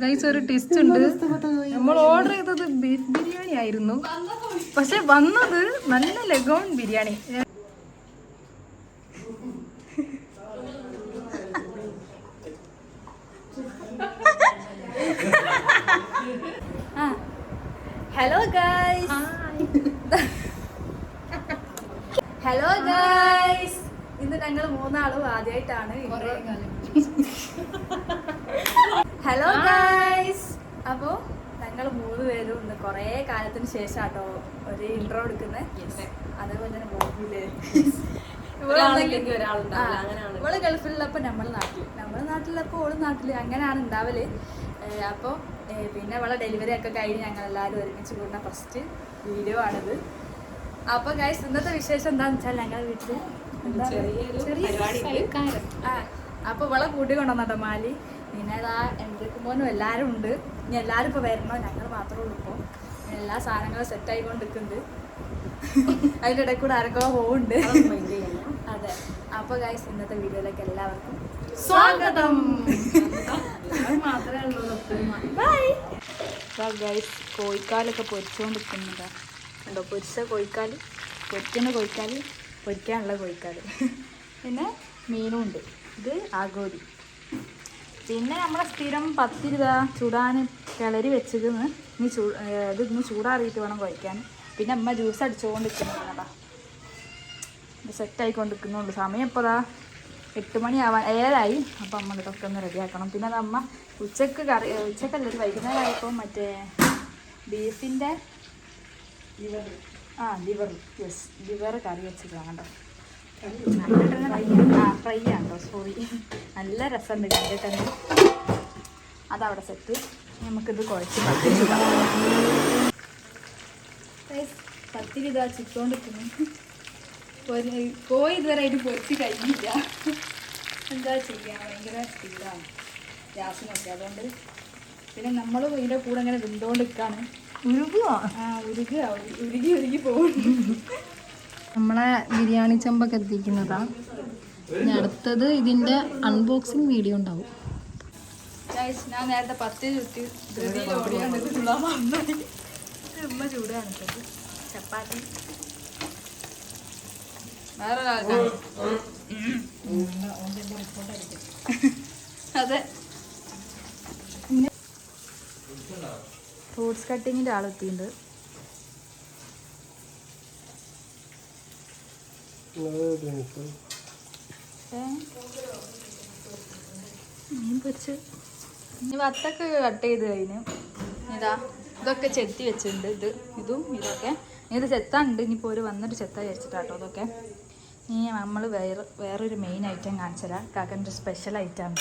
Guys ഒരു twist ഉണ്ട്. നമ്മൾ ഓർഡർ ചെയ്തത് ബീഫ് ബിരിയാണി ആയിരുന്നു, പക്ഷെ വന്നത് നല്ല leghorn biryani. Hello guys, hello guys, ഇന്ന് ഞങ്ങൾ മൂന്നാളും ആദ്യമായിട്ടാണ്. ഹലോ ഗൈസ്, അപ്പോൾ ഞങ്ങൾ 3 പേരും ഇന്ന് കുറേ കാലത്തിന് ശേഷം കേട്ടോ ഒരു ഇൻട്രോ എടുക്കുന്നത്. അതേപോലെ തന്നെ മോഹില്ലേ, ഇവള് ഗൾഫിലുള്ളപ്പോൾ നമ്മൾ നാട്ടിലുള്ളപ്പോൾ ഓള് നാട്ടിൽ, അങ്ങനെയാണ് ഉണ്ടാവല്. അപ്പോൾ പിന്നെ ഇവളെ ഡെലിവറി ഒക്കെ കഴിഞ്ഞ് ഞങ്ങളെല്ലാവരും ഒരുമിച്ച് കൂടുന്ന ഫസ്റ്റ് വീഡിയോ ആണിത്. അപ്പോൾ ഗൈസ് ഇന്നത്തെ വിശേഷം എന്താണെന്ന് വെച്ചാൽ ഞങ്ങളുടെ വീട്ടിൽ അപ്പോൾ ഇവളെ കൂട്ടി കൊണ്ടുവന്നോ മാലി. പിന്നെ അതാ എന്തൊക്കെ മോനും എല്ലാവരും ഉണ്ട്. ഇനി എല്ലാവരും ഇപ്പോൾ വരണോ, ഞങ്ങൾ മാത്രമേ ഉള്ളൂ. ഇപ്പോൾ എല്ലാ സാധനങ്ങളും സെറ്റ് ആയിക്കൊണ്ടിരിക്കുന്നുണ്ട്. അതിൻ്റെ ഇടയിൽ കൂടെ ആരൊക്കെ പോകുന്നുണ്ട്. അതെ, അപ്പോൾ ഗൈസ് ഇന്നത്തെ വീഡിയോയിലേക്ക് എല്ലാവർക്കും സ്വാഗതം. മാത്രമേ ഉള്ളൂ. Bye guys. കോഴിക്കാലൊക്കെ പൊരിച്ചുകൊണ്ടിരിക്കുന്നതാ കണ്ടോ, പൊരിച്ച കോഴിക്കാൽ, പൊരിക്കുന്ന കോഴിക്കാൽ, പൊരിക്കാനുള്ള കോഴിക്കാൽ. പിന്നെ മീനും ഉണ്ട്. ഇത് ആഗോലി. പിന്നെ നമ്മളെ സ്ഥിരം പത്തിരി ചൂടാൻ കിളരി വെച്ചതെന്ന് ഇത് ഇന്ന് ചൂടാറിയിട്ട് വേണം കഴിക്കാൻ. പിന്നെ അമ്മ ജ്യൂസ് അടിച്ചുകൊണ്ടിരിക്കുന്നതാ, ഇത് സെറ്റായിക്കൊണ്ടിരിക്കുന്നുള്ളൂ. സമയം ഇപ്പോൾ 8 മണിയാവാൻ 7 അപ്പോൾ അമ്മ ഇതൊക്കെ ഒന്ന് റെഡിയാക്കണം. പിന്നെ അത് അമ്മ ഉച്ചക്കല്ല ഒരു വൈകുന്നേരം ആയപ്പോൾ മറ്റേ ബീഫിൻ്റെ ലിവർ കറി വെച്ചിട്ടാണ് കേട്ടോ. ഫ്രൈ ആണോ, സോറി. നല്ല രസമുണ്ട് കണ്ടിട്ട്. അതവിടെ സെറ്റ്. നമുക്കിത് കുഴച്ച് പത്തിരി ഇതാ ചിട്ടോണ്ടിരിക്കുന്നു. കോഴി ഇതുവരെ ആയിട്ട് പൊരിച്ച് കഴിഞ്ഞില്ല. എന്താ ചെയ്യുക, ഭയങ്കര സ്പീഡാണ് ഗ്യാസിനൊക്കെ. അതുകൊണ്ട് പിന്നെ നമ്മൾ ഇതിൻ്റെ കൂടെ ഇങ്ങനെ വെന്തുകൊണ്ടിരിക്കുകയാണ്. ഉരുകി പോകുന്നു. നമ്മളെ ബിരിയാണി ചെമ്പൊക്കെ എത്തിക്കുന്നതാ. ഇനി അടുത്തത് ഇതിൻ്റെ അൺബോക്സിങ് വീഡിയോ ഉണ്ടാവും. ഞാൻ നേരത്തെ 10 ചുറ്റി ധൃതിയിൽ ഓടിയാണ്ട് ഉമ്മ ചൂടാണ് ചപ്പാത്തി. വേറെ അതെ, ഫ്രൂട്ട്സ് കട്ടിങ്ങിൻ്റെ ആളെത്തിയിട്ടുണ്ട്. മീൻ പൊരിച്ച് ഇനി വത്തൊക്കെ കട്ട് ചെയ്ത് കഴിഞ്ഞു. ഇതാ ഇതൊക്കെ ചെത്തി വെച്ചിട്ടുണ്ട്. ഇതൊക്കെ ഇത് ചെത്താണ്ട്. ഇനിയിപ്പോൾ ഒരു വന്നിട്ട് ചെത്ത വിചാരിച്ചിട്ടാട്ടോ ഇതൊക്കെ. ഇനി നമ്മൾ വേറൊരു മെയിൻ ഐറ്റം കാണിച്ചുതരാം. കാക്കൻ്റെ സ്പെഷ്യൽ ഐറ്റം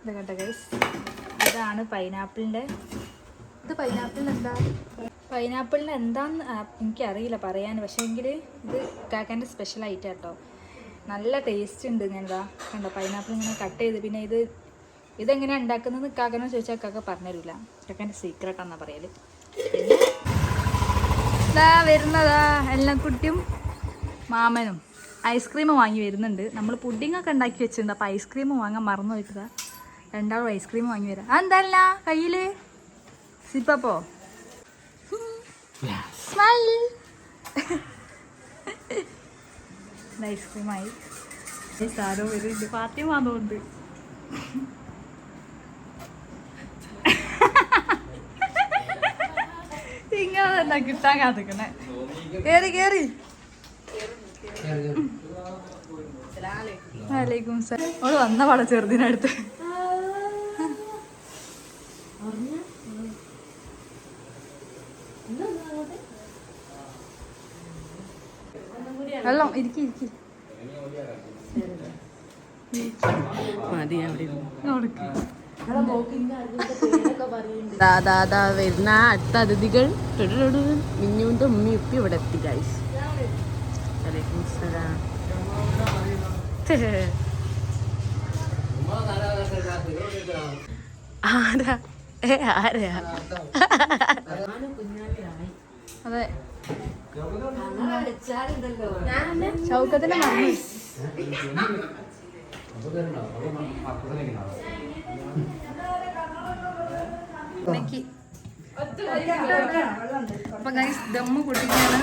ഇത് കേട്ടോ ഗൈസ്. ഇതാണ് പൈനാപ്പിളിൻ്റെ. ഇത് പൈനാപ്പിളിൻ്റെ എന്താന്ന് എനിക്കറിയില്ല പറയാൻ. പക്ഷേ എങ്കിൽ ഇത് കാക്കൻ്റെ സ്പെഷ്യൽ ഐറ്റം കേട്ടോ. നല്ല ടേസ്റ്റ് ഉണ്ട്. ഇങ്ങനെതാ കണ്ടോ, പൈനാപ്പിൾ ഇങ്ങനെ കട്ട് ചെയ്ത്. പിന്നെ ഇതെങ്ങനെയാണ് ഉണ്ടാക്കുന്നത് കാക്കനോട് ചോദിച്ചാൽ കാക്ക പറഞ്ഞുതരില്ല. കാക്കൻ്റെ സീക്രട്ടാണെന്നാണ് പറയൽ. ഇതാ വരുന്നതാ എല്ലക്കുട്ടിയും മാമനും ഐസ്ക്രീം വാങ്ങി വരുന്നുണ്ട്. നമ്മൾ പുഡിങ്ങൊക്കെ ഉണ്ടാക്കി വെച്ചിട്ടുണ്ട്. അപ്പോൾ ഐസ്ക്രീം വാങ്ങാൻ മറന്നു പോയിട്ടതാ രണ്ടാളും ഐസ്ക്രീം വാങ്ങി വരാം. അതെന്തല്ല കയ്യിൽ സിപ്പപ്പോ ഐസ്ക്രീമായി. സാരോ വരുന്നുണ്ട്. പാർട്ടി വന്നുകൊണ്ട് ഇങ്ങനെ തന്നെ കിട്ടാൻ കാത്തിക്കണേ. കേറി വലൈക്കും സലാം. ഓള് വന്ന പാടെ ചെറുതിനടുത്ത് വെള്ളം ഇരിക്കി വരുന്ന അടുത്ത അതിഥികൾ മിന്നുവിന്റെ ഉമ്മി ഉപ്പി ഇവിടെ എത്തി ഗൈസ്. വലൈക്കും സലാം. ആരാ അതെ ഷൗക്കത്തിന് അപ്പൊ ഗൈസ് ദമ്മ് പൊട്ടിക്കാണ്.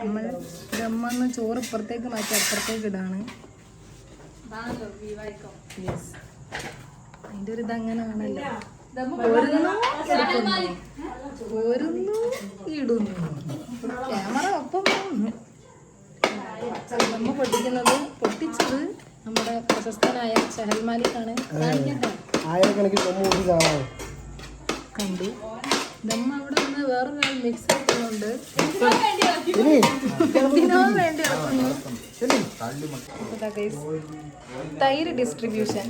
നമ്മൾ ദമ്മന്ന് ചോറ് ഇപ്പുറത്തേക്ക് മാറ്റി അപ്പുറത്തേക്ക് ഇടാണ്. അതിന്റെ ഒരു ഇതങ്ങനെയാണല്ലോ, ഓരോന്നു ഇടുന്നു. ക്യാമറ ഒപ്പം പോകുന്നു. ദമ്മ പൊട്ടിച്ചത് നമ്മുടെ പ്രശസ്തനായ ഷഹൽ മാലിക്കാണ്. കണ്ടു. ദമ്മ അവിടെ നിന്ന് വേറൊരാൾ മിക്സ് ആക്കുന്നുണ്ട്. എന്തിനോ വേണ്ടി ഇറക്കുന്നു. തൈര് ഡിസ്ട്രിബ്യൂഷൻ.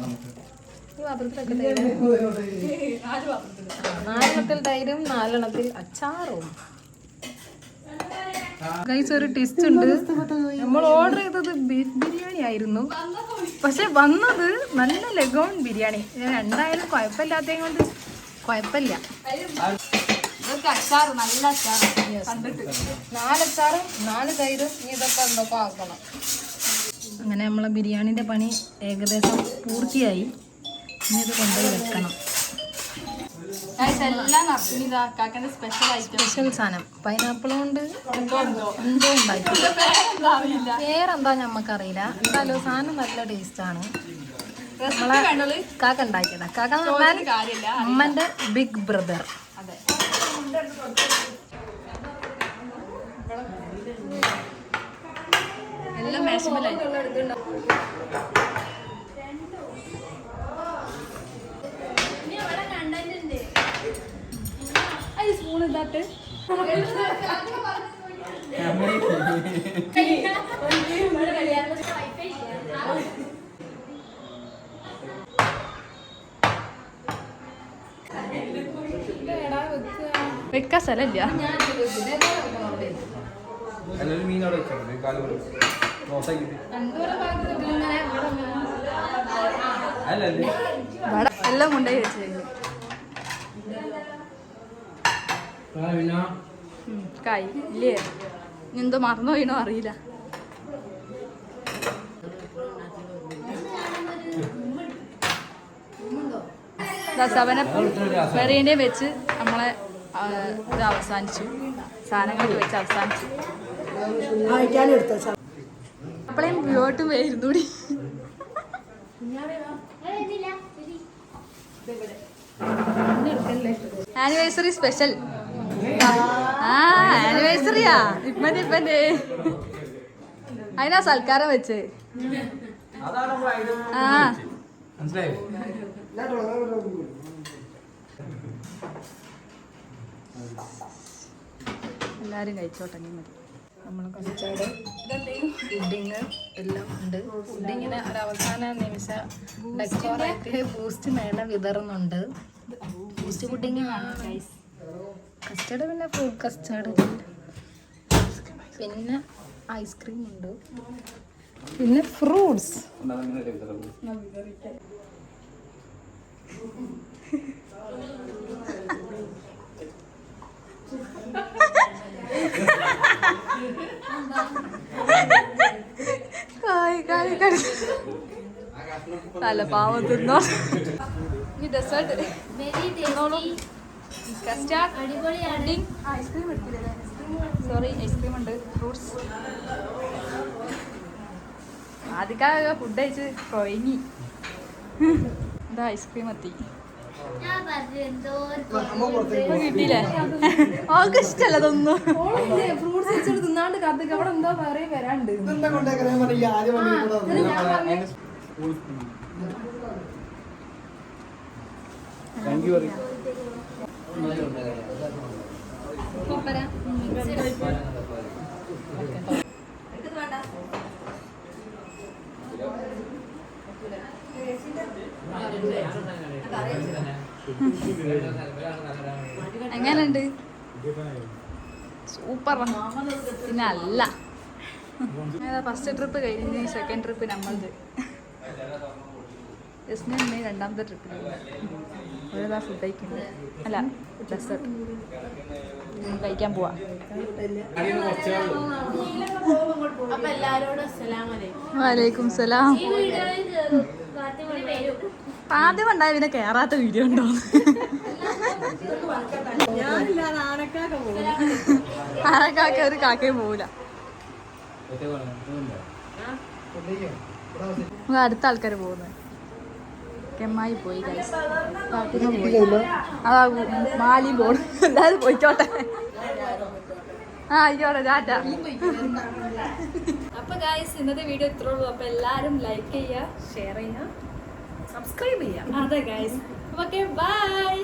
നാലെണ്ണത്തിൽ തൈരും 4 എണ്ണത്തിൽ അച്ചാറും. ഗൈസ് ഒരു ട്വിസ്റ്റ് ഉണ്ട്. നമ്മൾ ഓർഡർ ചെയ്തത് ബീഫ് ബിരിയാണി ആയിരുന്നു, പക്ഷെ വന്നത് നല്ല ലഗോൺ ബിരിയാണി. എന്തായാലും കുഴപ്പമില്ലാത്തത് കൊണ്ട് കുഴപ്പമില്ല. അച്ചാറ് നല്ല അച്ചാറ്, 4 അച്ചാറും 4 തൈരും. ഇതൊക്കെ എന്തൊക്കെ ആക്കണം. അങ്ങനെ നമ്മളെ ബിരിയാണിന്റെ പണി ഏകദേശം പൂർത്തിയായി. ഇനി ഇത് കൊണ്ടുപോയി വെക്കണം. സ്പെഷ്യൽ സാധനം പൈനാപ്പിൾ കൊണ്ട് എന്തോ ഉണ്ടാക്കി. പേരെന്താ ഞമ്മക്കറിയില്ല. എന്തായാലും സാധനം നല്ല ടേസ്റ്റാണ്. നമ്മളെ കാക്ക ഉണ്ടാക്കിയതാ. കാക്ക എന്ന് പറഞ്ഞാൽ അമ്മന്റെ ബിഗ് ബ്രദർ. എല്ലാം മാക്സിമം സ്പൂൺ ഇതാട്ട് വെക്കാൻ സ്ഥലമില്ല. എല്ലാം കൊണ്ടുപോയി വെച്ചു കായ് ഇല്ലേ. എന്തോ മറന്നു പോയിനോ അറിയില്ല. വെറീൻ്റെ വെച്ച് നമ്മളെ ഇത് അവസാനിച്ചു. സാധനങ്ങളൊക്കെ വെച്ച് അവസാനിച്ചു. അപ്പോഴേയും വീട്ടും വരുന്നൂടി. Anniversary special. ആനിവേഴ്സറിയാ ഇപ്പന്റെ അതിനാ സൽക്കാരം വെച്ച്. എല്ലാരും കഴിച്ചോട്ടെ മതി. നമ്മൾ കച്ചാട് പുഡിങ് എല്ലാം ഉണ്ട്. പുഡിങ്ങിന് ഒരവസാന നിമിഷ ഡെക്കോറായിട്ട് ബൂസ്റ്റ് മേലെ വിതറുന്നുണ്ട്. ബൂസ്റ്റ് പുഡിങ് കാണാം. കസ്റ്റേർഡ് പിന്നെ ഫ്രൂട്ട് കസ്റ്റേർഡ്, പിന്നെ ഐസ്ക്രീം ഉണ്ട്, പിന്നെ ഫ്രൂട്ട്സ്. നല്ല പാവം തിന്നോ. ഈ ഡെസേർട്ട് ഐസ്ക്രീം എടുത്തില്ലേ? സോറി, ഐസ്ക്രീം ഉണ്ട്, ഫ്രൂട്ട്സ്. ആദ്യക്കാ ഫുഡ് കഴിച്ച് കൊഴങ്ങി. എന്താ ഐസ്ക്രീം എത്തി കിട്ടിയില്ലേ? അവൾക്ക് ഇഷ്ടല്ല അതൊന്നും. ഫ്രൂട്ട്സ് വെച്ചിട്ട് തിന്നാണ്ട് കാത്തേക്ക് അവിടെ എന്തോ വേറെ വരാണ്ട്. എങ്ങനെയുണ്ട്? സൂപ്പർ. പിന്നെ അല്ല, ഫസ്റ്റ് ട്രിപ്പ് കഴിഞ്ഞ് സെക്കൻഡ് ട്രിപ്പ് നമ്മളത്. ജസ്റ്റിന് തന്നെ രണ്ടാമത്തെ ട്രിപ്പിൽ ഓരോതാ ഫുഡ് കഴിക്കുന്നത് അല്ല ഡെസേർട്ട് കഴിക്കാൻ പോവാ. അപ്പൊ എല്ലാരോടും അസ്സലാമലൈക്കും. വലൈക്കും സലാം. ആദ്യം ഉണ്ടായ പിന്നെ കേറാത്ത വീഡിയോ ഉണ്ടോ? ആനക്കാക്ക ഒരു കാക്കയും പോവില്ല. നമുക്ക് അടുത്ത ആൾക്കാർ പോകുന്നത് കെമ്മായി പോയി ഗൈസ്. അതാ മാലി പോണം. എല്ലാവരും പോയിക്കോട്ടെ. ആ ആയിക്കോട്ടെ ടാറ്റ. അപ്പൊ ഗൈസ് ഇന്നത്തെ വീഡിയോ ഇത്രേ ഉള്ളൂ. അപ്പൊ എല്ലാരും ലൈക്ക് ചെയ്യുക, ഷെയർ ചെയ്യുക, സബ്സ്ക്രൈബ് ചെയ്യുക. അതെ ഗൈസ്. Okay bye.